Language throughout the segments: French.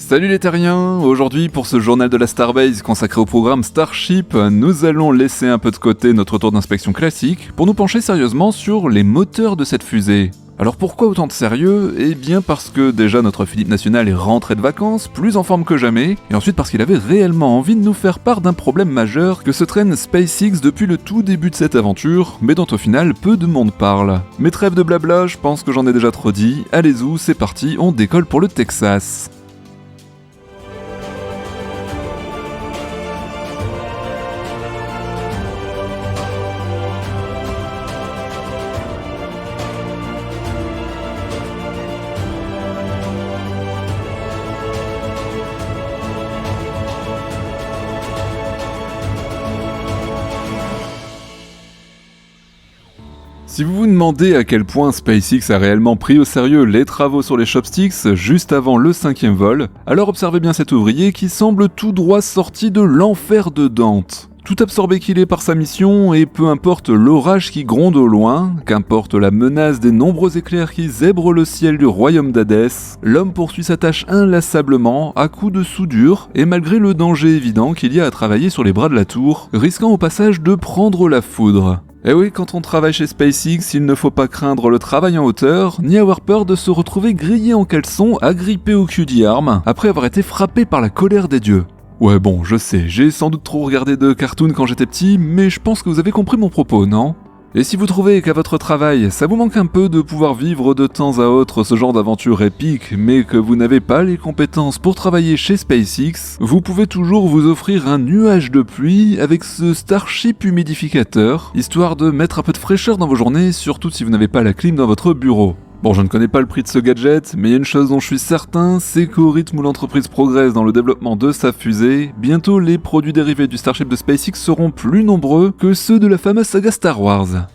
Salut les terriens, aujourd'hui pour ce journal de la Starbase consacré au programme Starship, nous allons laisser un peu de côté notre tour d'inspection classique pour nous pencher sérieusement sur les moteurs de cette fusée. Alors pourquoi autant de sérieux ? Eh bien parce que déjà notre Philippe National est rentré de vacances, plus en forme que jamais, et ensuite parce qu'il avait réellement envie de nous faire part d'un problème majeur que se traîne SpaceX depuis le tout début de cette aventure, mais dont au final peu de monde parle. Mais trêve de blabla, je pense que j'en ai déjà trop dit, allez-y, c'est parti, on décolle pour le Texas. Si vous vous demandez à quel point SpaceX a réellement pris au sérieux les travaux sur les chopsticks juste avant le 5e vol, alors observez bien cet ouvrier qui semble tout droit sorti de l'enfer de Dante. Tout absorbé qu'il est par sa mission, et peu importe l'orage qui gronde au loin, qu'importe la menace des nombreux éclairs qui zèbrent le ciel du royaume d'Hadès, l'homme poursuit sa tâche inlassablement, à coups de soudure, et malgré le danger évident qu'il y a à travailler sur les bras de la tour, risquant au passage de prendre la foudre. Eh oui, quand on travaille chez SpaceX, il ne faut pas craindre le travail en hauteur, ni avoir peur de se retrouver grillé en caleçon, agrippé au cul d'armes, après avoir été frappé par la colère des dieux. Ouais bon, je sais, j'ai sans doute trop regardé de cartoons quand j'étais petit, mais je pense que vous avez compris mon propos, non ? Et si vous trouvez qu'à votre travail, ça vous manque un peu de pouvoir vivre de temps à autre ce genre d'aventure épique, mais que vous n'avez pas les compétences pour travailler chez SpaceX, vous pouvez toujours vous offrir un nuage de pluie avec ce Starship humidificateur, histoire de mettre un peu de fraîcheur dans vos journées, surtout si vous n'avez pas la clim dans votre bureau. Bon, je ne connais pas le prix de ce gadget, mais il y a une chose dont je suis certain, c'est qu'au rythme où l'entreprise progresse dans le développement de sa fusée, bientôt les produits dérivés du Starship de SpaceX seront plus nombreux que ceux de la fameuse saga Star Wars.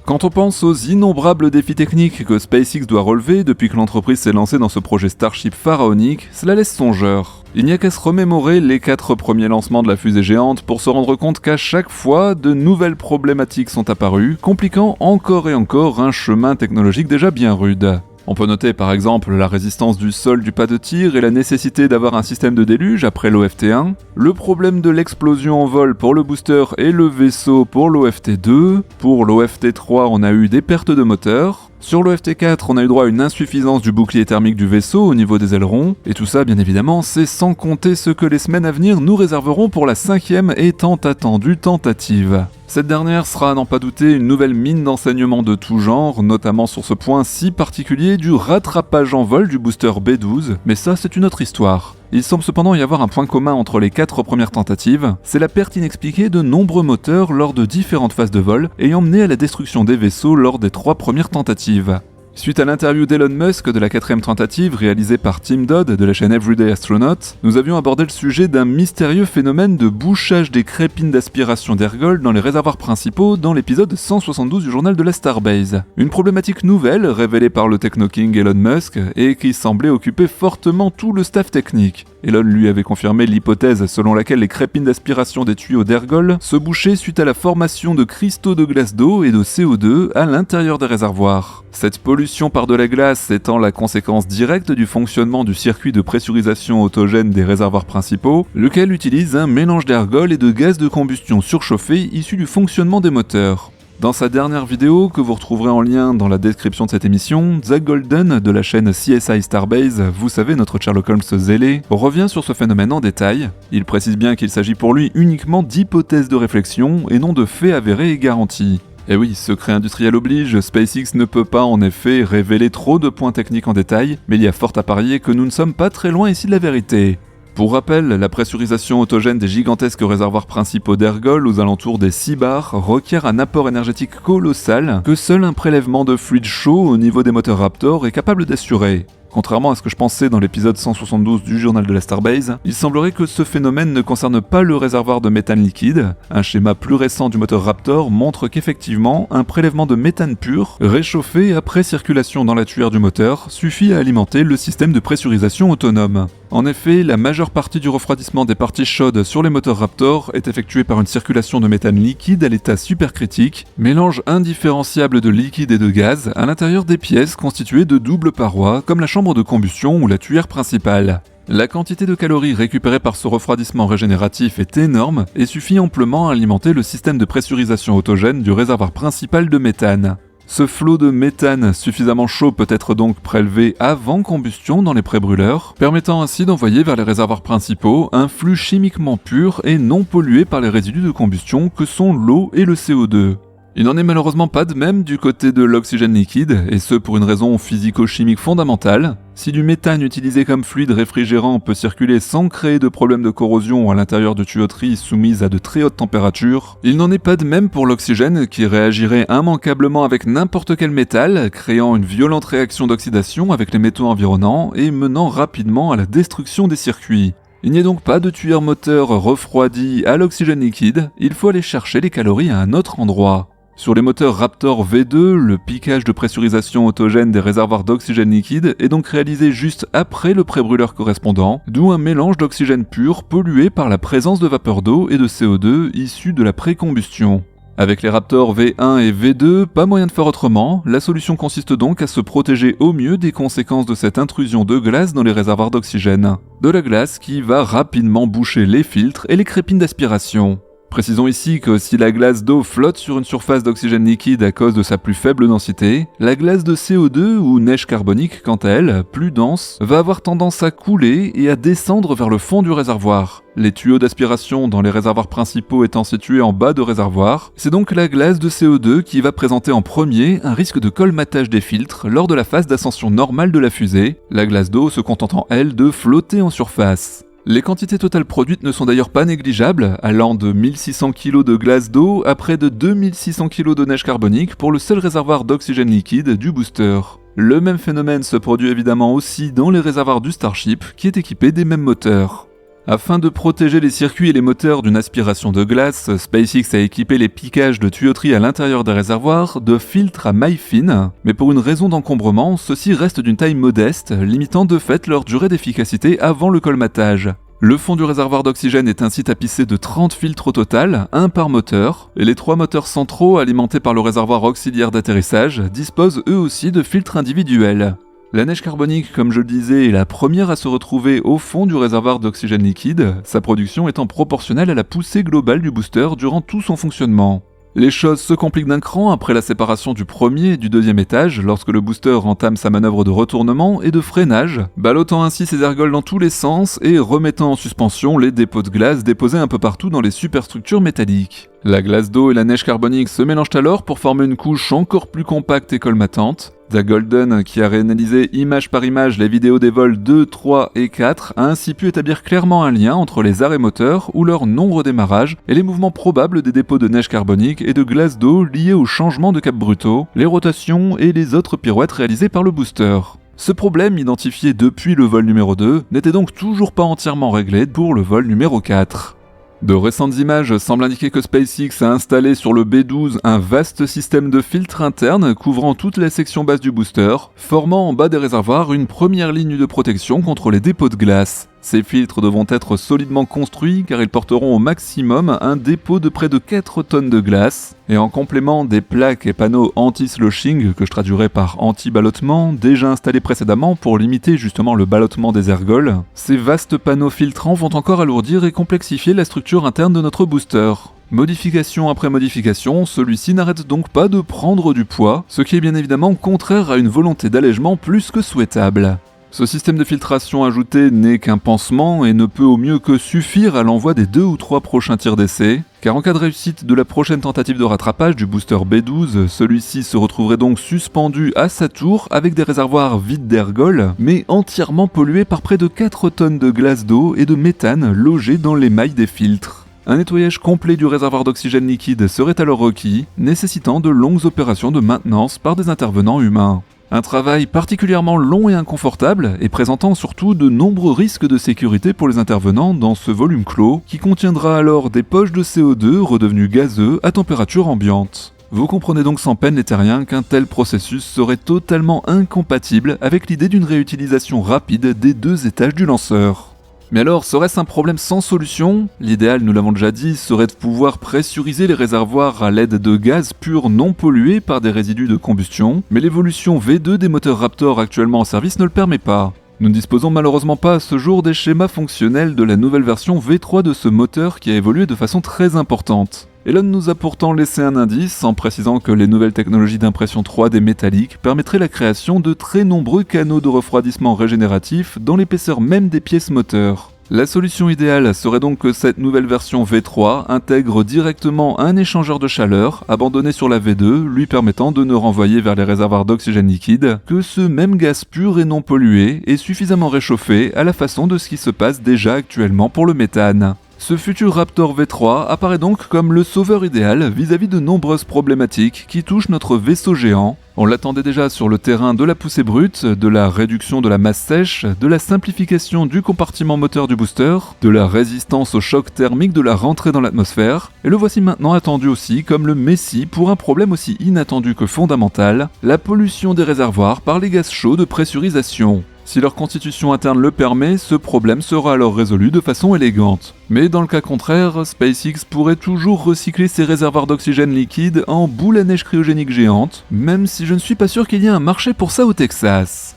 Quand on pense aux innombrables défis techniques que SpaceX doit relever depuis que l'entreprise s'est lancée dans ce projet Starship pharaonique, cela laisse songeur. Il n'y a qu'à se remémorer les 4 premiers lancements de la fusée géante pour se rendre compte qu'à chaque fois, de nouvelles problématiques sont apparues, compliquant encore et encore un chemin technologique déjà bien rude. On peut noter par exemple la résistance du sol du pas de tir et la nécessité d'avoir un système de déluge après l'OFT-1, le problème de l'explosion en vol pour le booster et le vaisseau pour l'OFT-2, pour l'OFT-3 on a eu des pertes de moteur, sur l'OFT-4 on a eu droit à une insuffisance du bouclier thermique du vaisseau au niveau des ailerons, et tout ça bien évidemment c'est sans compter ce que les semaines à venir nous réserveront pour la 5e et tant attendue tentative. Cette dernière sera à n'en pas douter une nouvelle mine d'enseignement de tout genre, notamment sur ce point si particulier du rattrapage en vol du booster B12, mais ça c'est une autre histoire. Il semble cependant y avoir un point commun entre les 4 premières tentatives, c'est la perte inexpliquée de nombreux moteurs lors de différentes phases de vol, ayant mené à la destruction des vaisseaux lors des 3 premières tentatives. Suite à l'interview d'Elon Musk de la 4e tentative réalisée par Tim Dodd de la chaîne Everyday Astronaut, nous avions abordé le sujet d'un mystérieux phénomène de bouchage des crépines d'aspiration d'ergol dans les réservoirs principaux dans l'épisode 172 du journal de la Starbase. Une problématique nouvelle révélée par le techno-king Elon Musk et qui semblait occuper fortement tout le staff technique. Elon lui avait confirmé l'hypothèse selon laquelle les crépines d'aspiration des tuyaux d'ergol se bouchaient suite à la formation de cristaux de glace d'eau et de CO2 à l'intérieur des réservoirs. Cette pollution par de la glace étant la conséquence directe du fonctionnement du circuit de pressurisation autogène des réservoirs principaux, lequel utilise un mélange d'ergol et de gaz de combustion surchauffé issu du fonctionnement des moteurs. Dans sa dernière vidéo, que vous retrouverez en lien dans la description de cette émission, Zach Golden de la chaîne CSI Starbase, vous savez notre Sherlock Holmes zélé, revient sur ce phénomène en détail. Il précise bien qu'il s'agit pour lui uniquement d'hypothèses de réflexion et non de faits avérés et garantis. Et oui, secret industriel oblige, SpaceX ne peut pas en effet révéler trop de points techniques en détail, mais il y a fort à parier que nous ne sommes pas très loin ici de la vérité. Pour rappel, la pressurisation autogène des gigantesques réservoirs principaux d'ergol aux alentours des 6 bars requiert un apport énergétique colossal que seul un prélèvement de fluide chaud au niveau des moteurs Raptor est capable d'assurer. Contrairement à ce que je pensais dans l'épisode 172 du journal de la Starbase, il semblerait que ce phénomène ne concerne pas le réservoir de méthane liquide. Un schéma plus récent du moteur Raptor montre qu'effectivement, un prélèvement de méthane pur, réchauffé après circulation dans la tuyère du moteur, suffit à alimenter le système de pressurisation autonome. En effet, la majeure partie du refroidissement des parties chaudes sur les moteurs Raptor est effectuée par une circulation de méthane liquide à l'état supercritique, mélange indifférenciable de liquide et de gaz à l'intérieur des pièces constituées de doubles parois comme la chambre de combustion ou la tuyère principale. La quantité de calories récupérées par ce refroidissement régénératif est énorme et suffit amplement à alimenter le système de pressurisation autogène du réservoir principal de méthane. Ce flot de méthane suffisamment chaud peut être donc prélevé avant combustion dans les pré-brûleurs, permettant ainsi d'envoyer vers les réservoirs principaux un flux chimiquement pur et non pollué par les résidus de combustion que sont l'eau et le CO2. Il n'en est malheureusement pas de même du côté de l'oxygène liquide, et ce pour une raison physico-chimique fondamentale. Si du méthane utilisé comme fluide réfrigérant peut circuler sans créer de problème de corrosion à l'intérieur de tuyauteries soumises à de très hautes températures, il n'en est pas de même pour l'oxygène qui réagirait immanquablement avec n'importe quel métal, créant une violente réaction d'oxydation avec les métaux environnants et menant rapidement à la destruction des circuits. Il n'y a donc pas de tuyau moteur refroidi à l'oxygène liquide, il faut aller chercher les calories à un autre endroit. Sur les moteurs Raptor V2, le piquage de pressurisation autogène des réservoirs d'oxygène liquide est donc réalisé juste après le pré-brûleur correspondant, d'où un mélange d'oxygène pur pollué par la présence de vapeur d'eau et de CO2 issus de la pré-combustion. Avec les Raptor V1 et V2, pas moyen de faire autrement, la solution consiste donc à se protéger au mieux des conséquences de cette intrusion de glace dans les réservoirs d'oxygène. De la glace qui va rapidement boucher les filtres et les crépines d'aspiration. Précisons ici que si la glace d'eau flotte sur une surface d'oxygène liquide à cause de sa plus faible densité, la glace de CO2 ou neige carbonique, quant à elle, plus dense, va avoir tendance à couler et à descendre vers le fond du réservoir. Les tuyaux d'aspiration dans les réservoirs principaux étant situés en bas de réservoir, c'est donc la glace de CO2 qui va présenter en premier un risque de colmatage des filtres lors de la phase d'ascension normale de la fusée, la glace d'eau se contentant elle de flotter en surface. Les quantités totales produites ne sont d'ailleurs pas négligeables, allant de 1600 kg de glace d'eau à près de 2600 kg de neige carbonique pour le seul réservoir d'oxygène liquide du booster. Le même phénomène se produit évidemment aussi dans les réservoirs du Starship qui est équipé des mêmes moteurs. Afin de protéger les circuits et les moteurs d'une aspiration de glace, SpaceX a équipé les piquages de tuyauterie à l'intérieur des réservoirs de filtres à mailles fines, mais pour une raison d'encombrement, ceux-ci restent d'une taille modeste, limitant de fait leur durée d'efficacité avant le colmatage. Le fond du réservoir d'oxygène est ainsi tapissé de 30 filtres au total, un par moteur, et les 3 moteurs centraux alimentés par le réservoir auxiliaire d'atterrissage disposent eux aussi de filtres individuels. La neige carbonique, comme je le disais, est la première à se retrouver au fond du réservoir d'oxygène liquide, sa production étant proportionnelle à la poussée globale du booster durant tout son fonctionnement. Les choses se compliquent d'un cran après la séparation du premier et du deuxième étage lorsque le booster entame sa manœuvre de retournement et de freinage, ballottant ainsi ses ergols dans tous les sens et remettant en suspension les dépôts de glace déposés un peu partout dans les superstructures métalliques. La glace d'eau et la neige carbonique se mélangent alors pour former une couche encore plus compacte et colmatante. Zach Golden, qui a réanalysé image par image les vidéos des vols 2, 3 et 4, a ainsi pu établir clairement un lien entre les arrêts moteurs ou leur non-redémarrage et les mouvements probables des dépôts de neige carbonique et de glace d'eau liés au changement de cap brutaux, les rotations et les autres pirouettes réalisées par le booster. Ce problème, identifié depuis le vol numéro 2, n'était donc toujours pas entièrement réglé pour le vol numéro 4. De récentes images semblent indiquer que SpaceX a installé sur le B12 un vaste système de filtres internes couvrant toute la section basse du booster, formant en bas des réservoirs une première ligne de protection contre les dépôts de glace. Ces filtres devront être solidement construits car ils porteront au maximum un dépôt de près de 4 tonnes de glace, et en complément des plaques et panneaux anti-sloshing, que je traduirais par anti-ballottement, déjà installés précédemment pour limiter justement le ballottement des ergols, ces vastes panneaux filtrants vont encore alourdir et complexifier la structure interne de notre booster. Modification après modification, celui-ci n'arrête donc pas de prendre du poids, ce qui est bien évidemment contraire à une volonté d'allègement plus que souhaitable. Ce système de filtration ajouté n'est qu'un pansement et ne peut au mieux que suffire à l'envoi des 2 ou 3 prochains tirs d'essai, car en cas de réussite de la prochaine tentative de rattrapage du booster B12, celui-ci se retrouverait donc suspendu à sa tour avec des réservoirs vides d'ergols, mais entièrement pollués par près de 4 tonnes de glace d'eau et de méthane logés dans les mailles des filtres. Un nettoyage complet du réservoir d'oxygène liquide serait alors requis, nécessitant de longues opérations de maintenance par des intervenants humains. Un travail particulièrement long et inconfortable et présentant surtout de nombreux risques de sécurité pour les intervenants dans ce volume clos qui contiendra alors des poches de CO2 redevenus gazeux à température ambiante. Vous comprenez donc sans peine les terriens qu'un tel processus serait totalement incompatible avec l'idée d'une réutilisation rapide des 2 étages du lanceur. Mais alors, serait-ce un problème sans solution ? L'idéal, nous l'avons déjà dit, serait de pouvoir pressuriser les réservoirs à l'aide de gaz purs non pollués par des résidus de combustion, mais l'évolution V2 des moteurs Raptor actuellement en service ne le permet pas. Nous ne disposons malheureusement pas à ce jour des schémas fonctionnels de la nouvelle version V3 de ce moteur qui a évolué de façon très importante. Elon nous a pourtant laissé un indice en précisant que les nouvelles technologies d'impression 3D métallique permettraient la création de très nombreux canaux de refroidissement régénératifs dans l'épaisseur même des pièces moteurs. La solution idéale serait donc que cette nouvelle version V3 intègre directement un échangeur de chaleur abandonné sur la V2, lui permettant de ne renvoyer vers les réservoirs d'oxygène liquide que ce même gaz pur et non pollué et suffisamment réchauffé à la façon de ce qui se passe déjà actuellement pour le méthane. Ce futur Raptor V3 apparaît donc comme le sauveur idéal vis-à-vis de nombreuses problématiques qui touchent notre vaisseau géant. On l'attendait déjà sur le terrain de la poussée brute, de la réduction de la masse sèche, de la simplification du compartiment moteur du booster, de la résistance au choc thermique de la rentrée dans l'atmosphère, et le voici maintenant attendu aussi comme le messie pour un problème aussi inattendu que fondamental, la pollution des réservoirs par les gaz chauds de pressurisation. Si leur constitution interne le permet, ce problème sera alors résolu de façon élégante. Mais dans le cas contraire, SpaceX pourrait toujours recycler ses réservoirs d'oxygène liquide en boules à neige cryogénique géantes, même si je ne suis pas sûr qu'il y ait un marché pour ça au Texas.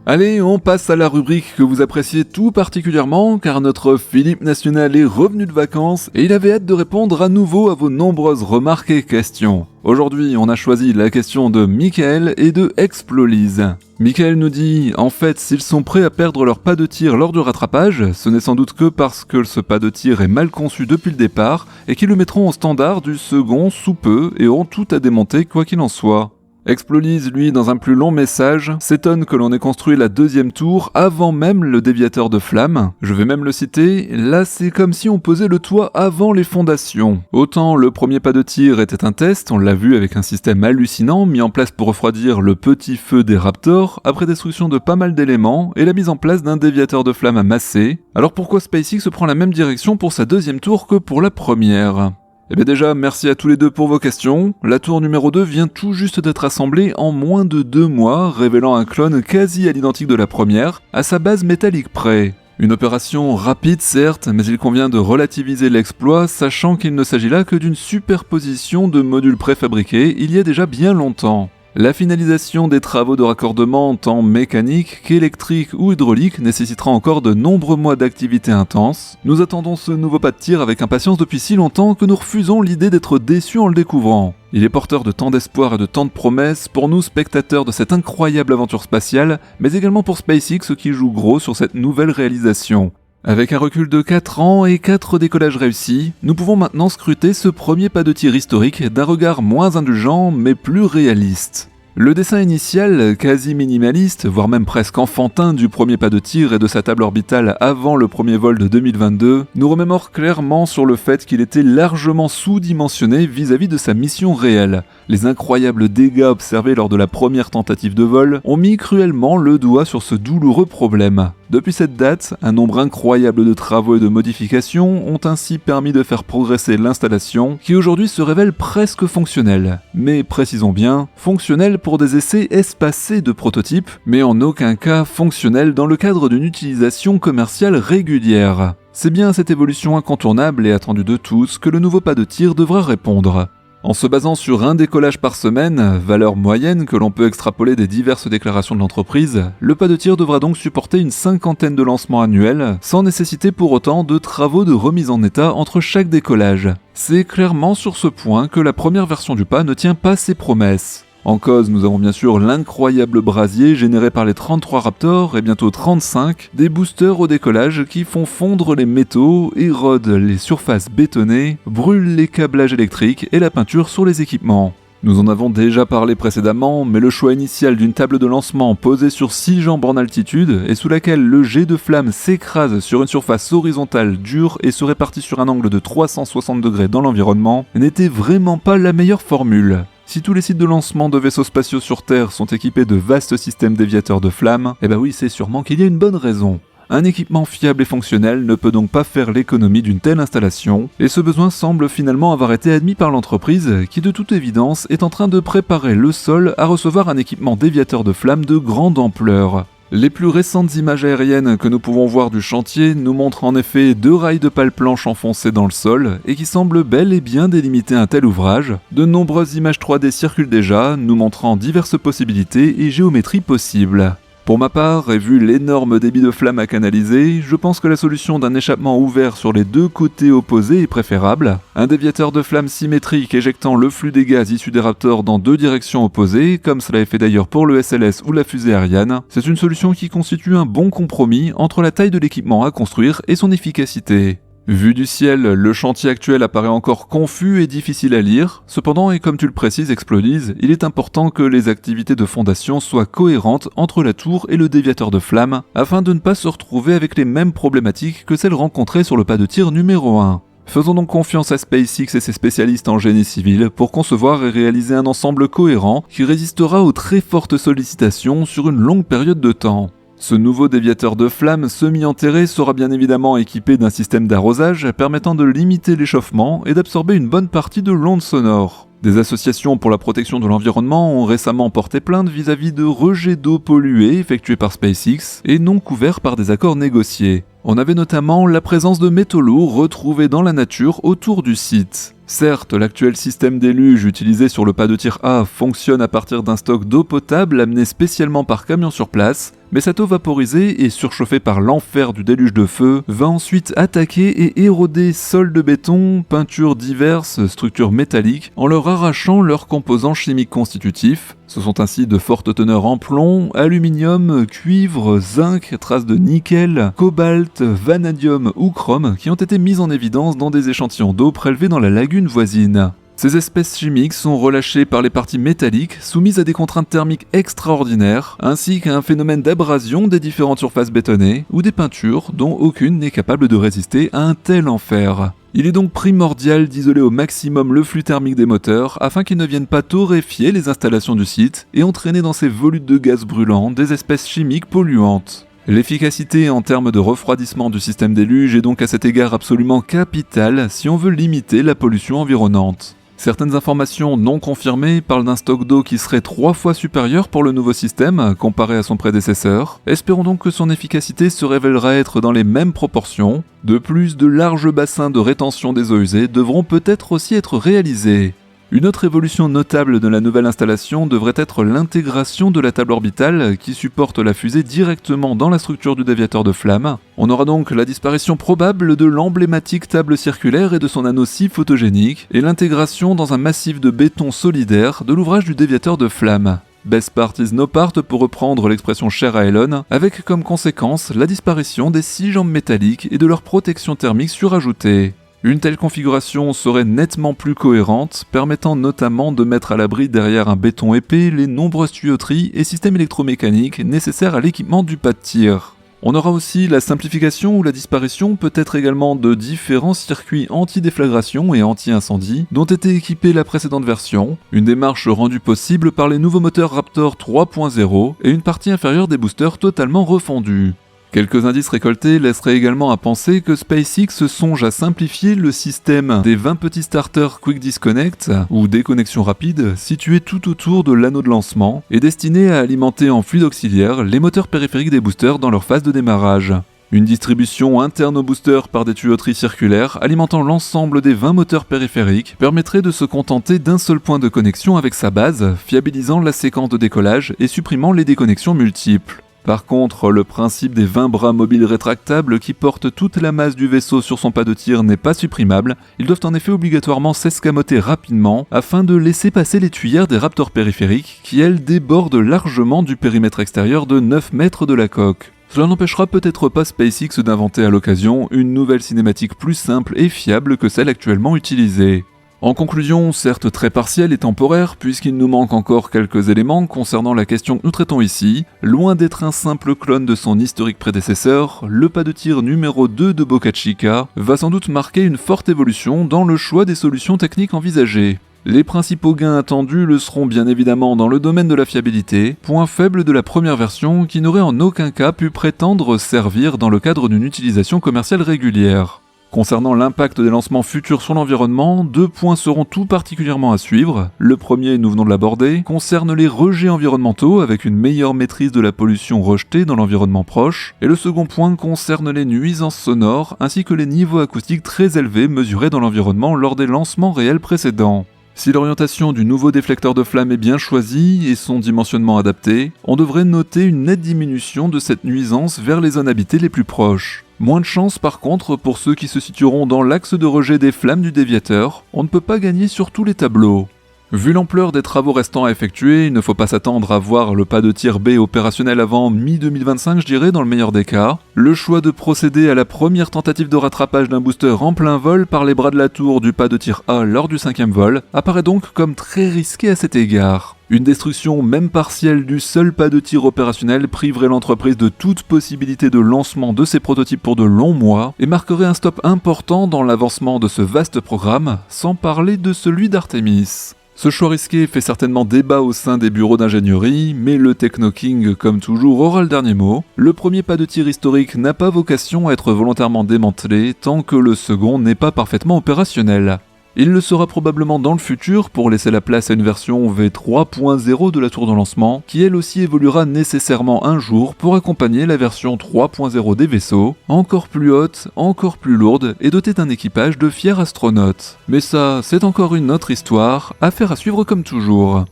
Allez, on passe à la rubrique que vous appréciez tout particulièrement, car notre Philippe National est revenu de vacances et il avait hâte de répondre à nouveau à vos nombreuses remarques et questions. Aujourd'hui, on a choisi la question de Michael et de Explolise. Michael nous dit « En fait, s'ils sont prêts à perdre leur pas de tir lors du rattrapage, ce n'est sans doute que parce que ce pas de tir est mal conçu depuis le départ et qu'ils le mettront au standard du second sous peu et auront tout à démonter quoi qu'il en soit. » Explolise, lui, dans un plus long message, s'étonne que l'on ait construit la deuxième tour avant même le déviateur de flamme. Je vais même le citer, là c'est comme si on posait le toit avant les fondations. Autant le premier pas de tir était un test, on l'a vu avec un système hallucinant mis en place pour refroidir le petit feu des Raptors, après destruction de pas mal d'éléments et la mise en place d'un déviateur de flamme à masser. Alors pourquoi SpaceX prend la même direction pour sa deuxième tour que pour la première ? Eh bien déjà, merci à tous les deux pour vos questions. La tour numéro 2 vient tout juste d'être assemblée en moins de 2 mois, révélant un clone quasi à l'identique de la première, à sa base métallique près. Une opération rapide certes, mais il convient de relativiser l'exploit, sachant qu'il ne s'agit là que d'une superposition de modules préfabriqués il y a déjà bien longtemps. La finalisation des travaux de raccordement tant mécaniques qu'électriques ou hydrauliques nécessitera encore de nombreux mois d'activité intense. Nous attendons ce nouveau pas de tir avec impatience depuis si longtemps que nous refusons l'idée d'être déçus en le découvrant. Il est porteur de tant d'espoir et de tant de promesses pour nous spectateurs de cette incroyable aventure spatiale, mais également pour SpaceX qui joue gros sur cette nouvelle réalisation. Avec un recul de 4 ans et 4 décollages réussis, nous pouvons maintenant scruter ce premier pas de tir historique d'un regard moins indulgent mais plus réaliste. Le dessin initial, quasi minimaliste, voire même presque enfantin du premier pas de tir et de sa table orbitale avant le premier vol de 2022, nous remémore clairement sur le fait qu'il était largement sous-dimensionné vis-à-vis de sa mission réelle. Les incroyables dégâts observés lors de la première tentative de vol ont mis cruellement le doigt sur ce douloureux problème. Depuis cette date, un nombre incroyable de travaux et de modifications ont ainsi permis de faire progresser l'installation, qui aujourd'hui se révèle presque fonctionnelle. Mais précisons bien, fonctionnelle pour des essais espacés de prototypes, mais en aucun cas fonctionnelle dans le cadre d'une utilisation commerciale régulière. C'est bien à cette évolution incontournable et attendue de tous que le nouveau pas de tir devra répondre. En se basant sur un décollage par semaine, valeur moyenne que l'on peut extrapoler des diverses déclarations de l'entreprise, le pas de tir devra donc supporter une 50aine de lancements annuels, sans nécessiter pour autant de travaux de remise en état entre chaque décollage. C'est clairement sur ce point que la première version du pas ne tient pas ses promesses. En cause, nous avons bien sûr l'incroyable brasier généré par les 33 Raptors et bientôt 35, des boosters au décollage qui font fondre les métaux, érodent les surfaces bétonnées, brûlent les câblages électriques et la peinture sur les équipements. Nous en avons déjà parlé précédemment, mais le choix initial d'une table de lancement posée sur 6 jambes en altitude et sous laquelle le jet de flamme s'écrase sur une surface horizontale dure et se répartit sur un angle de 360 degrés dans l'environnement n'était vraiment pas la meilleure formule. Si tous les sites de lancement de vaisseaux spatiaux sur Terre sont équipés de vastes systèmes déviateurs de flammes, eh ben oui, c'est sûrement qu'il y a une bonne raison. Un équipement fiable et fonctionnel ne peut donc pas faire l'économie d'une telle installation, et ce besoin semble finalement avoir été admis par l'entreprise qui de toute évidence est en train de préparer le sol à recevoir un équipement déviateur de flammes de grande ampleur. Les plus récentes images aériennes que nous pouvons voir du chantier nous montrent en effet 2 rails de pales planches enfoncés dans le sol et qui semblent bel et bien délimiter un tel ouvrage. De nombreuses images 3D circulent déjà, nous montrant diverses possibilités et géométries possibles. Pour ma part, et vu l'énorme débit de flammes à canaliser, je pense que la solution d'un échappement ouvert sur les 2 côtés opposés est préférable. Un déviateur de flammes symétrique éjectant le flux des gaz issus des Raptors dans 2 directions opposées, comme cela est fait d'ailleurs pour le SLS ou la fusée Ariane, c'est une solution qui constitue un bon compromis entre la taille de l'équipement à construire et son efficacité. Vu du ciel, le chantier actuel apparaît encore confus et difficile à lire. Cependant, et comme tu le précises, Explodise, il est important que les activités de fondation soient cohérentes entre la tour et le déviateur de flammes, afin de ne pas se retrouver avec les mêmes problématiques que celles rencontrées sur le pas de tir numéro 1. Faisons donc confiance à SpaceX et ses spécialistes en génie civil pour concevoir et réaliser un ensemble cohérent qui résistera aux très fortes sollicitations sur une longue période de temps. Ce nouveau déviateur de flammes semi-enterré sera bien évidemment équipé d'un système d'arrosage permettant de limiter l'échauffement et d'absorber une bonne partie de l'onde sonore. Des associations pour la protection de l'environnement ont récemment porté plainte vis-à-vis de rejets d'eau pollués effectués par SpaceX et non couverts par des accords négociés. On avait notamment la présence de métaux lourds retrouvés dans la nature autour du site. Certes, l'actuel système déluge utilisé sur le pas de tir A fonctionne à partir d'un stock d'eau potable amené spécialement par camion sur place, mais cette eau vaporisée et surchauffée par l'enfer du déluge de feu va ensuite attaquer et éroder sols de béton, peintures diverses, structures métalliques, en leur arrachant leurs composants chimiques constitutifs. Ce sont ainsi de fortes teneurs en plomb, aluminium, cuivre, zinc, traces de nickel, cobalt, vanadium ou chrome qui ont été mises en évidence dans des échantillons d'eau prélevés dans la lagune voisine. Ces espèces chimiques sont relâchées par les parties métalliques soumises à des contraintes thermiques extraordinaires, ainsi qu'à un phénomène d'abrasion des différentes surfaces bétonnées ou des peintures dont aucune n'est capable de résister à un tel enfer. Il est donc primordial d'isoler au maximum le flux thermique des moteurs afin qu'ils ne viennent pas torréfier les installations du site et entraîner dans ces volutes de gaz brûlants des espèces chimiques polluantes. L'efficacité en termes de refroidissement du système déluge est donc à cet égard absolument capitale si on veut limiter la pollution environnante. Certaines informations non confirmées parlent d'un stock d'eau qui serait 3 fois supérieur pour le nouveau système comparé à son prédécesseur. Espérons donc que son efficacité se révélera être dans les mêmes proportions. De plus, de larges bassins de rétention des eaux usées devront peut-être aussi être réalisés. Une autre évolution notable de la nouvelle installation devrait être l'intégration de la table orbitale qui supporte la fusée directement dans la structure du déviateur de flammes. On aura donc la disparition probable de l'emblématique table circulaire et de son anneau si photogénique, et l'intégration dans un massif de béton solidaire de l'ouvrage du déviateur de flammes. Best part is no part pour reprendre l'expression chère à Elon, avec comme conséquence la disparition des 6 jambes métalliques et de leur protection thermique surajoutée. Une telle configuration serait nettement plus cohérente, permettant notamment de mettre à l'abri derrière un béton épais les nombreuses tuyauteries et systèmes électromécaniques nécessaires à l'équipement du pas de tir. On aura aussi la simplification ou la disparition peut-être également de différents circuits anti-déflagration et anti-incendie dont était équipée la précédente version, une démarche rendue possible par les nouveaux moteurs Raptor 3.0 et une partie inférieure des boosters totalement refondus. Quelques indices récoltés laisseraient également à penser que SpaceX songe à simplifier le système des 20 petits starters Quick Disconnect, ou déconnexion rapide, situés tout autour de l'anneau de lancement, et destinés à alimenter en fluide auxiliaire les moteurs périphériques des boosters dans leur phase de démarrage. Une distribution interne aux boosters par des tuyauteries circulaires alimentant l'ensemble des 20 moteurs périphériques permettrait de se contenter d'un seul point de connexion avec sa base, fiabilisant la séquence de décollage et supprimant les déconnexions multiples. Par contre, le principe des 20 bras mobiles rétractables qui portent toute la masse du vaisseau sur son pas de tir n'est pas supprimable, ils doivent en effet obligatoirement s'escamoter rapidement afin de laisser passer les tuyères des Raptors périphériques qui elles débordent largement du périmètre extérieur de 9 mètres de la coque. Cela n'empêchera peut-être pas SpaceX d'inventer à l'occasion une nouvelle cinématique plus simple et fiable que celle actuellement utilisée. En conclusion, certes très partielle et temporaire, puisqu'il nous manque encore quelques éléments concernant la question que nous traitons ici, loin d'être un simple clone de son historique prédécesseur, le pas de tir numéro 2 de Boca Chica va sans doute marquer une forte évolution dans le choix des solutions techniques envisagées. Les principaux gains attendus le seront bien évidemment dans le domaine de la fiabilité, point faible de la première version qui n'aurait en aucun cas pu prétendre servir dans le cadre d'une utilisation commerciale régulière. Concernant l'impact des lancements futurs sur l'environnement, 2 points seront tout particulièrement à suivre. Le premier, nous venons de l'aborder, concerne les rejets environnementaux avec une meilleure maîtrise de la pollution rejetée dans l'environnement proche. Et le second point concerne les nuisances sonores ainsi que les niveaux acoustiques très élevés mesurés dans l'environnement lors des lancements réels précédents. Si l'orientation du nouveau déflecteur de flamme est bien choisie et son dimensionnement adapté, on devrait noter une nette diminution de cette nuisance vers les zones habitées les plus proches. Moins de chance par contre pour ceux qui se situeront dans l'axe de rejet des flammes du déviateur, on ne peut pas gagner sur tous les tableaux. Vu l'ampleur des travaux restants à effectuer, il ne faut pas s'attendre à voir le pas de tir B opérationnel avant mi-2025 je dirais dans le meilleur des cas. Le choix de procéder à la première tentative de rattrapage d'un booster en plein vol par les bras de la tour du pas de tir A lors du 5e vol apparaît donc comme très risqué à cet égard. Une destruction même partielle du seul pas de tir opérationnel priverait l'entreprise de toute possibilité de lancement de ses prototypes pour de longs mois et marquerait un stop important dans l'avancement de ce vaste programme, sans parler de celui d'Artemis. Ce choix risqué fait certainement débat au sein des bureaux d'ingénierie, mais le Techno King, comme toujours, aura le dernier mot. Le premier pas de tir historique n'a pas vocation à être volontairement démantelé tant que le second n'est pas parfaitement opérationnel. Il le sera probablement dans le futur pour laisser la place à une version V3.0 de la tour de lancement, qui elle aussi évoluera nécessairement un jour pour accompagner la version 3.0 des vaisseaux, encore plus haute, encore plus lourde et dotée d'un équipage de fiers astronautes. Mais ça, c'est encore une autre histoire, affaire à suivre comme toujours.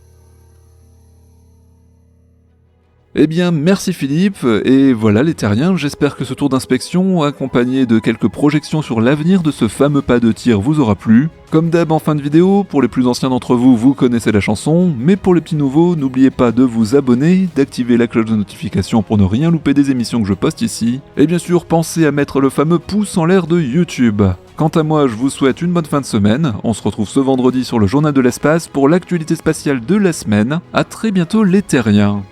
Eh bien, merci Philippe, et voilà les terriens, j'espère que ce tour d'inspection, accompagné de quelques projections sur l'avenir de ce fameux pas de tir, vous aura plu. Comme d'hab en fin de vidéo, pour les plus anciens d'entre vous, vous connaissez la chanson, mais pour les petits nouveaux, n'oubliez pas de vous abonner, d'activer la cloche de notification pour ne rien louper des émissions que je poste ici, et bien sûr, pensez à mettre le fameux pouce en l'air de YouTube. Quant à moi, je vous souhaite une bonne fin de semaine, on se retrouve ce vendredi sur le Journal de l'espace pour l'actualité spatiale de la semaine, à très bientôt les terriens.